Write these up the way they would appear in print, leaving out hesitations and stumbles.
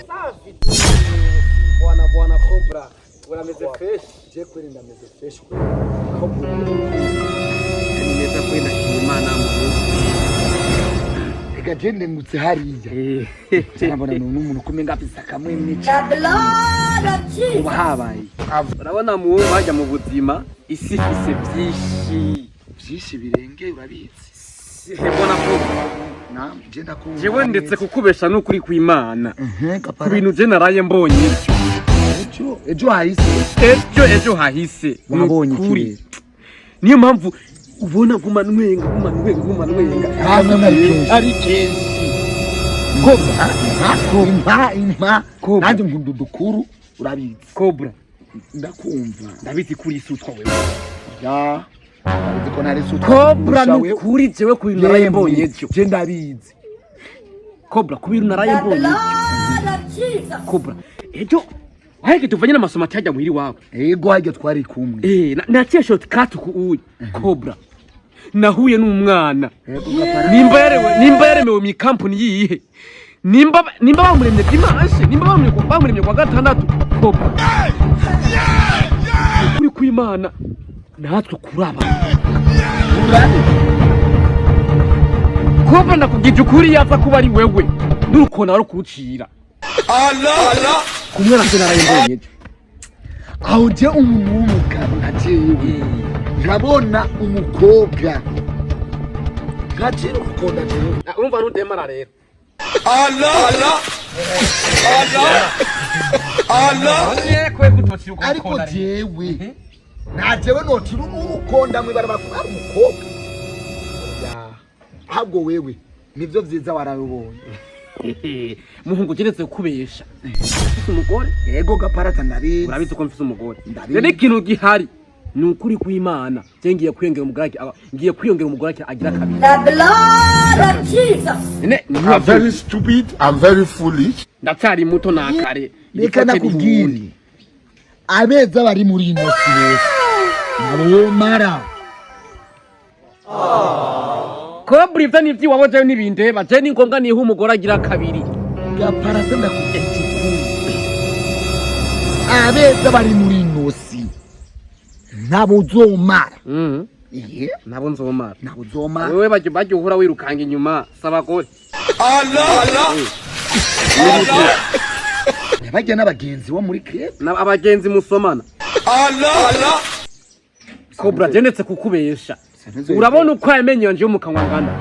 Safi bwana Cobra urameze fresh je kweli ndameze fresh Cobra nimeza kwenda Imana mu ega jende ngutse hariya cyabona n'umuntu kumenga afisa kamwe mwica ubahabaye urabona mu hajya mu buzima isi ifise byinshi birenge urabizi hebona Cobra jenda ku jewe ndetse kukubesha n'ukuri kw'Imana ku bintu je naraye mbonye ejo hahise wabonye kuri niyo mpamvu ubona guma nwenga ari kenshi Cobra impa nanje nkundudukuru urabizi Cobra ndakumva ndabiti kuri isutwa wewe ya ko nari sutwa Cobra n'ukuri jewe ku bintu naraye mbonye ejo je ndabizi Cobra ku bintu naraye mbonye Cobra ejo Haike tuvanye n'amasomo cyajya muhiri wawe. Yego haje twari kumwe. Na short cut ku uyu Cobra. Nahuye n'umwana. Nimba yaremewe mu company yihe. Nimba bamuremye dimanche, nimba bamuremye kwa gatandatu Cobra. Kuri kw'Imana natwe kuraba. Cobra nakugije ukuri yaza kuba ari wewe. Nurukona wari kurucira. Allah kumwana se narayimbonye aho je umuntu w'umugabo ntajewe ndabona umukobwa gatiro kukonda jewe urumva nudemara rero Allah yekwe gutotsi uko ariko jewe najewe notira umukonda mwe barabakuba umukobwa ya ahubwo wewe nivyo vyiza warabonye muhungu geretse kubesha ufite umugore yego gaparata ndabizi urabizi ko mfite umugore rero ikintu gihari ni ukuri kw'Imana ngiye kwiyongera umugore agira kabiri I'm very stupid, I'm very foolish. Ndacyari muto nakare reka nakubwire abeza bari muri ino si nabo mara Cobra ivyo nivyi waboje n'ibindeba je ni ngombwa niho umugore agira kabiri gaparata ndakubwira abeza bari muri ino si nabo uzomara nabo nzomara nabo uzomara wewe bajye uhura wirukanga inyuma sabagore bajya n'abagenzi bo muri club abagenzi musomana Cobra jendetse kukubesha urabona uko yamenye yanje yo mukanwa ngana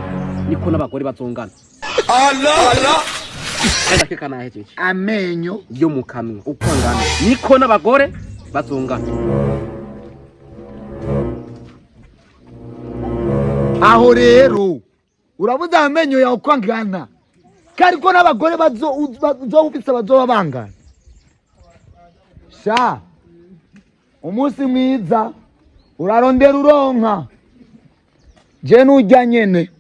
niko n'abagore bazongana ndakeka nahejeje amenyo yo mukanwa uko ngana niko n'abagore bazongana aho rero urabuza amenyo yawe uko ngana kariko n'abagore bazofisa bazoba bangana sha umunsi mwiza urarondera uronka je nujya nyene